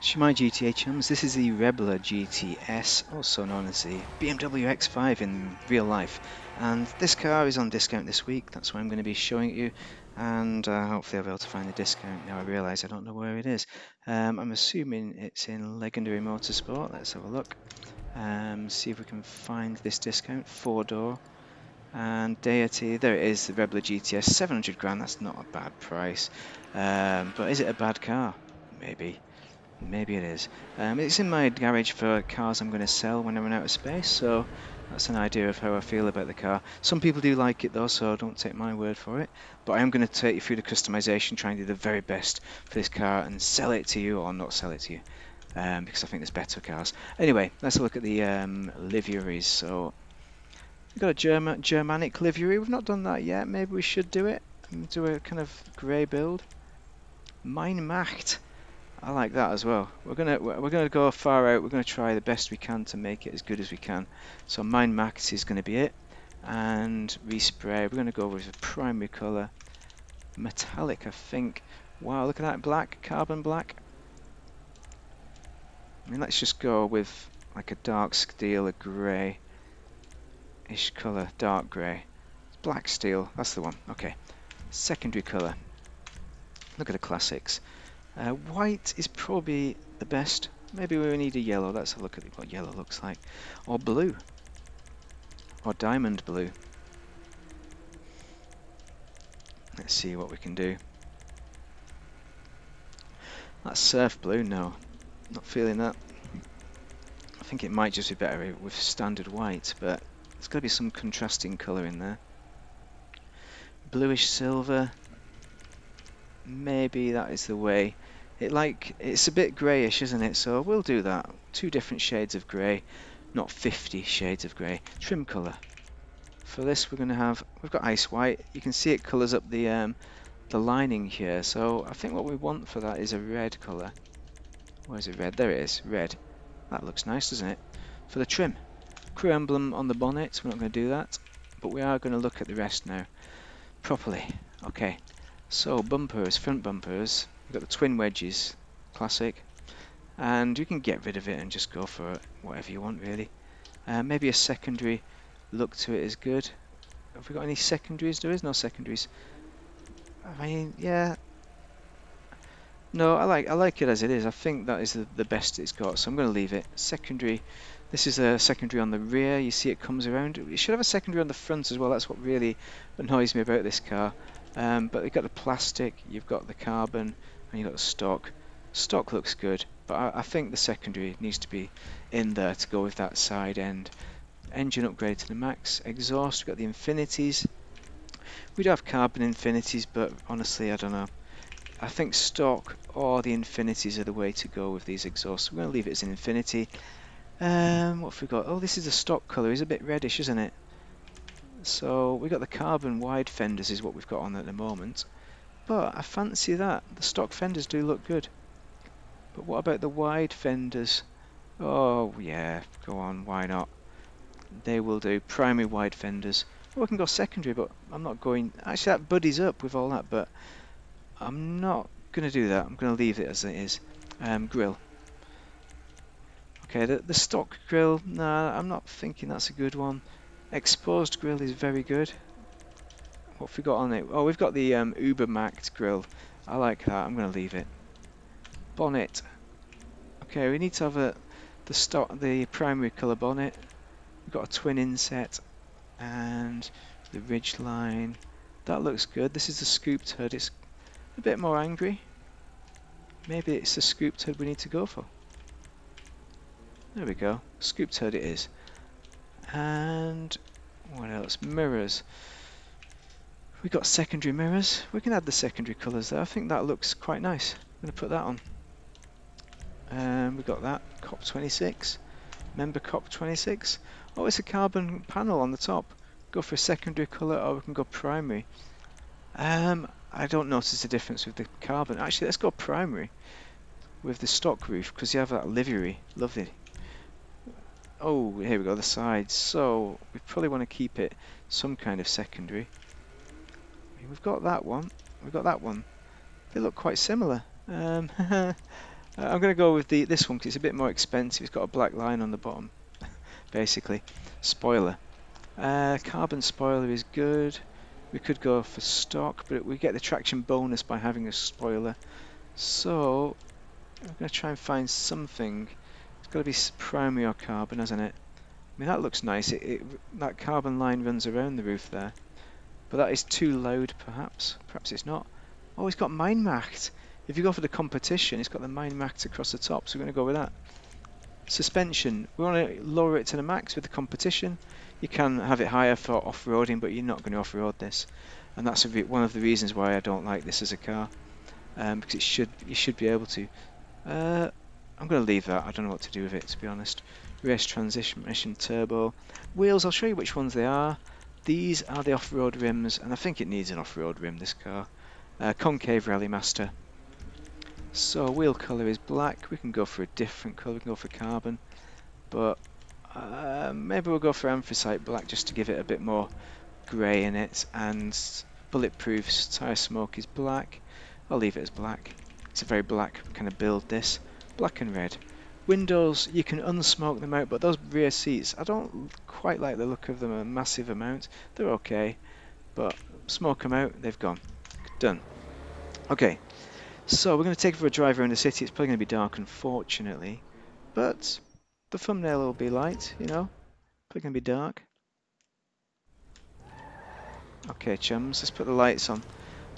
Shemai GTA chums, this is the Rebla GTS, also known as the BMW X5 in real life, and this car is on discount this week. That's why I'm going to be showing it you, and hopefully I'll be able to find the discount. Now I realise I don't know where it is. I'm assuming it's in Legendary Motorsport. Let's have a look, see if we can find this discount. 4-door and deity, there it is, the Rebla GTS, 700 grand. That's not a bad price, but is it a bad car? Maybe. Maybe it is. It's in my garage for cars I'm going to sell when I run out of space, so that's an idea of how I feel about the car. Some people do like it though, so don't take my word for it. But I am going to take you through the customization, try and do the very best for this car and sell it to you or not sell it to you, because I think there's better cars. Anyway, let's look at the liveries. So we've got a Germanic livery. We've not done that yet. Maybe we should do it and do a kind of grey build. Mein Macht. I like that as well. We're gonna go far out. We're gonna try the best we can to make it as good as we can. So Mein Max is gonna be it, and respray. We're gonna go with a primary color, metallic, I think. Wow, look at that black, carbon black. I mean, let's just go with like a dark steel, a grey-ish color, dark grey. Black steel, that's the one. Okay. Secondary color. Look at the classics. White is probably the best. Maybe we need a yellow. Let's have a look at what yellow looks like. Or blue. Or diamond blue. Let's see what we can do. That's surf blue. No, not feeling that. I think it might just be better with standard white, but there's got to be some contrasting colour in there. Bluish silver. Maybe that is the way. It's a bit greyish, isn't it? So we'll do that. 2 different shades of grey, not 50 shades of grey. Trim colour. For this, we've got ice white. You can see it colours up the lining here. So I think what we want for that is a red colour. Where's it red? There it is. Red. That looks nice, doesn't it? For the trim, crew emblem on the bonnet. We're not going to do that, but we are going to look at the rest now properly. Okay. So bumpers, front bumpers. We've got the twin wedges, classic, and you can get rid of it and just go for whatever you want really. Maybe a secondary look to it is good. Have we got any secondaries? There is no secondaries. I mean, yeah. No, I like it as it is. I think that is the best it's got, so I'm going to leave it. Secondary. This is a secondary on the rear. You see it comes around. It should have a secondary on the front as well. That's what really annoys me about this car. But you've got the plastic, you've got the carbon, and you've got the stock. Stock looks good, but I think the secondary needs to be in there to go with that side end. Engine upgrade to the max. Exhaust, we've got the infinities. We do have carbon infinities, but honestly, I don't know. I think stock or the infinities are the way to go with these exhausts. We're going to leave it as an infinity. What have we got? Oh, this is the stock colour. It's a bit reddish, isn't it? So we got the carbon wide fenders is what we've got on at the moment, but I fancy that. The stock fenders do look good, but what about the wide fenders? Oh yeah, go on, why not? They will do. Primary wide fenders. Oh, we can go secondary, but I'm not going. Actually, that buddies up with all that, but I'm not going to do that. I'm going to leave it as it is. Grill. Okay, the stock grill. Nah, I'm not thinking that's a good one. Exposed grill is very good. What have we got on it? Oh, we've got the Ubermax grill. I like that. I'm going to leave it. Bonnet. Okay, we need to have the primary colour bonnet. We've got a twin inset and the ridge line. That looks good. This is the scooped hood. It's a bit more angry. Maybe it's the scooped hood we need to go for. There we go. Scooped hood it is. And what else? Mirrors. We got secondary mirrors. We can add the secondary colours there. I think that looks quite nice. I'm going to put that on. We've got that. Cop 26. Member Cop 26. Oh, it's a carbon panel on the top. Go for a secondary colour or we can go primary. I don't notice the difference with the carbon. Actually, let's go primary with the stock roof because you have that livery. Lovely. Oh, here we go, the sides. So we probably want to keep it some kind of secondary. We've got that one. We've got that one. They look quite similar. I'm going to go with this one because it's a bit more expensive. It's got a black line on the bottom, basically. Spoiler. Carbon spoiler is good. We could go for stock, but we get the traction bonus by having a spoiler. So I'm going to try and find something. It's got to be primary or carbon, hasn't it? I mean, that looks nice. That carbon line runs around the roof there. But that is too loud, perhaps. Perhaps it's not. Oh, it's got mine marked. If you go for the competition, it's got the mine marked across the top, so we're going to go with that. Suspension. We want to lower it to the max with the competition. You can have it higher for off-roading, but you're not going to off-road this. And that's one of the reasons why I don't like this as a car. Because you should be able to. I'm going to leave that. I don't know what to do with it, to be honest. Race transmission turbo. Wheels, I'll show you which ones they are. These are the off-road rims, and I think it needs an off-road rim, this car. Concave Rally Master. So wheel colour is black. We can go for a different colour. We can go for carbon. But maybe we'll go for anthracite black just to give it a bit more grey in it. And bulletproof tyre smoke is black. I'll leave it as black. It's a very black kind of build, this. Black and red. Windows, you can unsmoke them out, but those rear seats, I don't quite like the look of them a massive amount. They're okay, but smoke them out, they've gone. Done. Okay, so we're going to take it for a drive around the city. It's probably going to be dark, unfortunately, but the thumbnail will be light, you know. Probably going to be dark. Okay, chums, let's put the lights on.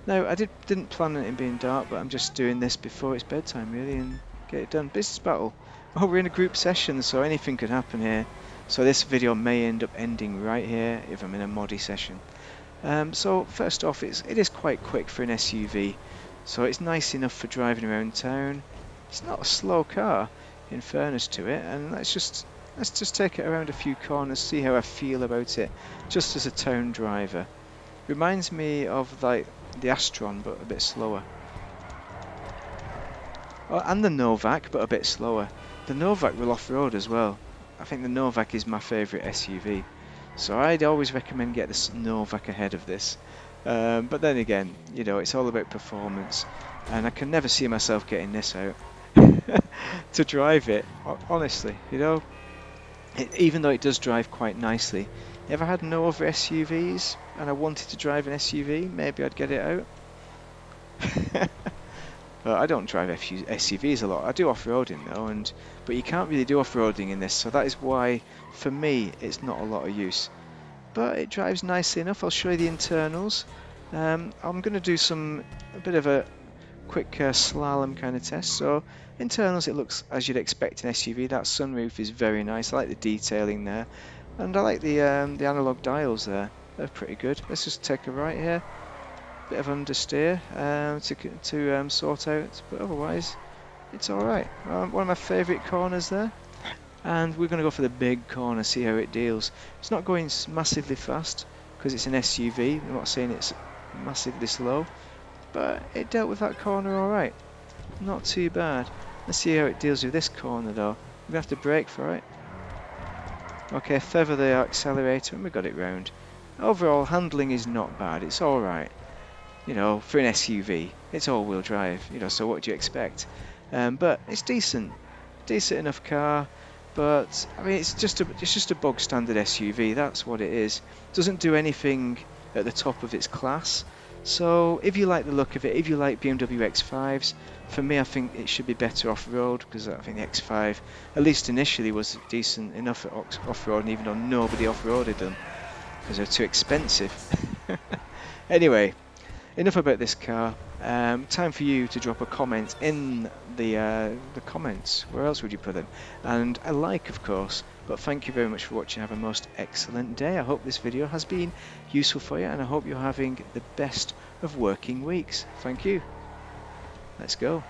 No, I didn't plan on it being dark, but I'm just doing this before it's bedtime, really, and get it done. Business battle. Oh, we're in a group session, so anything could happen here. So this video may end up ending right here if I'm in a moddy session. So first off, it is quite quick for an SUV, so it's nice enough for driving around town. It's not a slow car, in fairness to it, and let's just take it around a few corners, see how I feel about it, just as a town driver. Reminds me of like the Astron, but a bit slower. Oh, and the Novak, but a bit slower. The Novak will off-road as well. I think the Novak is my favourite SUV. So I'd always recommend get the Novak ahead of this. But then again, you know, it's all about performance. And I can never see myself getting this out to drive it, honestly, you know. Even though it does drive quite nicely. If I had no other SUVs and I wanted to drive an SUV, maybe I'd get it out. I don't drive SUVs a lot. I do off-roading though, but you can't really do off-roading in this, so that is why, for me, it's not a lot of use. But it drives nicely enough. I'll show you the internals. I'm going to do a bit of a quick slalom kind of test. So internals, it looks as you'd expect an SUV. That sunroof is very nice. I like the detailing there, and I like the analog dials there. They're pretty good. Let's just take a right here. Bit of understeer to sort out, but otherwise it's alright. One of my favourite corners there, and we're going to go for the big corner, see how it deals. It's not going massively fast because it's an SUV. I'm not saying it's massively slow, but it dealt with that corner alright. Not too bad. Let's see how it deals with this corner though. We're going to have to brake for it. Okay, feather the accelerator and we got it round. Overall handling is not bad, it's alright. You know, for an SUV, it's all-wheel drive, you know, so what do you expect? But it's decent enough car, but I mean, it's just a bog standard SUV, that's what it is. Doesn't do anything at the top of its class, so if you like the look of it, if you like BMW X5s, for me I think it should be better off-road, because I think the X5, at least initially, was decent enough at off-road, even though nobody off-roaded them, because they're too expensive. Anyway, enough about this car. Time for you to drop a comment in the comments. Where else would you put them? And a like, of course. But thank you very much for watching. Have a most excellent day. I hope this video has been useful for you, and I hope you're having the best of working weeks. Thank you. Let's go.